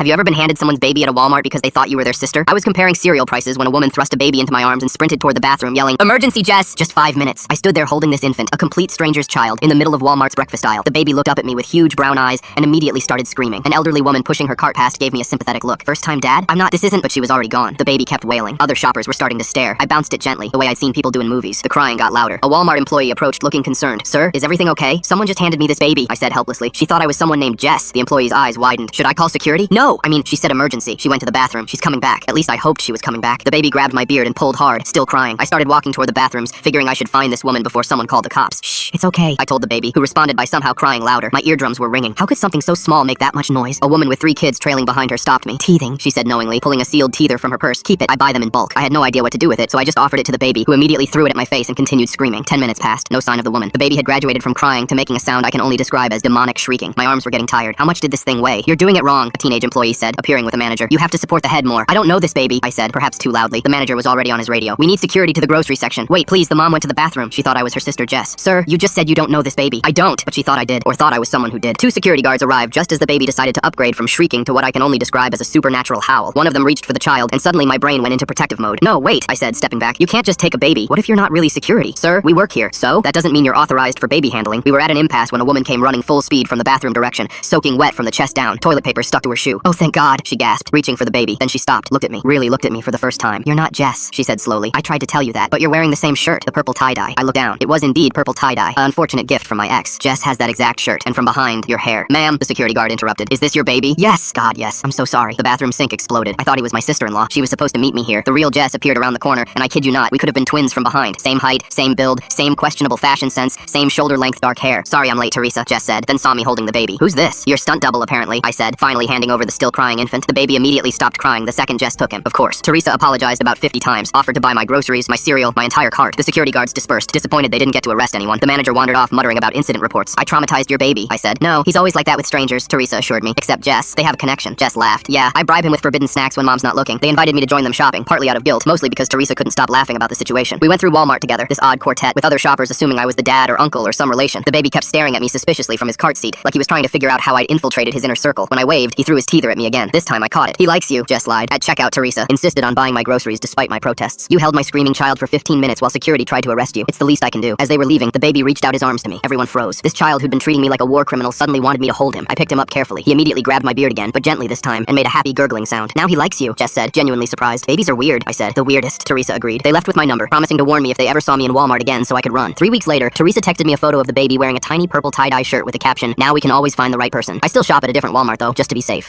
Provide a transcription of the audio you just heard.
Have you ever been handed someone's baby at a Walmart because they thought you were their sister? I was comparing cereal prices when a woman thrust a baby into my arms and sprinted toward the bathroom yelling, "Emergency, Jess!" Just 5 minutes. I stood there holding this infant, a complete stranger's child, in the middle of Walmart's breakfast aisle. The baby looked up at me with huge brown eyes and immediately started screaming. An elderly woman pushing her cart past gave me a sympathetic look. "First time, Dad? I'm not, this isn't," but she was already gone. The baby kept wailing. Other shoppers were starting to stare. I bounced it gently, the way I'd seen people do in movies. The crying got louder. A Walmart employee approached looking concerned. "Sir, is everything okay? Someone just handed me this baby," I said helplessly. She thought I was someone named Jess. The employee's eyes widened. "Should I call security?" "No! She said emergency. She went to the bathroom. She's coming back." At least I hoped she was coming back. The baby grabbed my beard and pulled hard, still crying. I started walking toward the bathrooms, figuring I should find this woman before someone called the cops. "Shh, it's okay," I told the baby, who responded by somehow crying louder. My eardrums were ringing. How could something so small make that much noise? A woman with 3 kids trailing behind her stopped me. "Teething," she said knowingly, pulling a sealed teether from her purse. "Keep it. I buy them in bulk." I had no idea what to do with it, so I just offered it to the baby, who immediately threw it at my face and continued screaming. 10 minutes passed. No sign of the woman. The baby had graduated from crying to making a sound I can only describe as demonic shrieking. My arms were getting tired. "How much did this thing weigh?" "You're doing it wrong," a teenage employee said, appearing with a manager. "You have to support the head more." "I don't know this baby," I said, perhaps too loudly. The manager was already on his radio. "We need security to the grocery section." "Wait, please, the mom went to the bathroom." She thought I was her sister Jess. "Sir, you just said you don't know this baby." "I don't," but she thought I did, or thought I was someone who did. 2 security guards arrived just as the baby decided to upgrade from shrieking to what I can only describe as a supernatural howl. One of them reached for the child, and suddenly my brain went into protective mode. "No, wait," I said, stepping back. "You can't just take a baby. What if you're not really security?" "Sir, we work here." "So? That doesn't mean you're authorized for baby handling." We were at an impasse when a woman came running full speed from the bathroom direction, soaking wet from the chest down, toilet paper stuck to her shoe. "Oh, thank God," she gasped, reaching for the baby. Then she stopped, looked at me, really looked at me for the first time. "You're not Jess," she said slowly. "I tried to tell you that, but you're wearing the same shirt, the purple tie-dye." I looked down. It was indeed purple tie-dye, an unfortunate gift from my ex. "Jess has that exact shirt, and from behind, your hair." "Ma'am," the security guard interrupted. "Is this your baby?" "Yes." "God, yes. I'm so sorry." The bathroom sink exploded. I thought he was my sister-in-law. She was supposed to meet me here. The real Jess appeared around the corner, and I kid you not, we could have been twins from behind. Same height, same build, same questionable fashion sense, same shoulder-length dark hair. "Sorry I'm late, Teresa," Jess said, then saw me holding the baby. "Who's this?" "Your stunt double, apparently," I said, finally handing over the still-crying infant. The baby immediately stopped crying the second Jess took him. Of course. Teresa apologized about 50 times, offered to buy my groceries, my cereal, my entire cart. The security guards dispersed, disappointed they didn't get to arrest anyone. The manager wandered off muttering about incident reports. "I traumatized your baby," I said. "No, he's always like that with strangers," Teresa assured me. "Except Jess. They have a connection." Jess laughed. "Yeah, I bribe him with forbidden snacks when mom's not looking." They invited me to join them shopping, partly out of guilt, mostly because Teresa couldn't stop laughing about the situation. We went through Walmart together, this odd quartet, with other shoppers assuming I was the dad or uncle or some relation. The baby kept staring at me suspiciously from his cart seat, like he was trying to figure out how I'd infiltrated his inner circle. When I waved, he threw his teether at me again. This time I caught it. "He likes you," Jess lied. At checkout, Teresa insisted on buying my groceries despite my protests. "You held my screaming child for 15 minutes while security tried to arrest you. It's the least I can do." As they were leaving, the baby reached out his arms to me. Everyone froze. This child who'd been treating me like a war criminal suddenly wanted me to hold him. I picked him up carefully. He immediately grabbed my beard again, but gently this time, and made a happy gurgling sound. "Now he likes you," Jess said, genuinely surprised. "Babies are weird," I said. "The weirdest," Teresa agreed. They left with my number, promising to warn me if they ever saw me in Walmart again so I could run. 3 weeks later, Teresa texted me a photo of the baby wearing a tiny purple tie-dye shirt with the caption, "Now we can always find the right person." I still shop at a different Walmart though, just to be safe.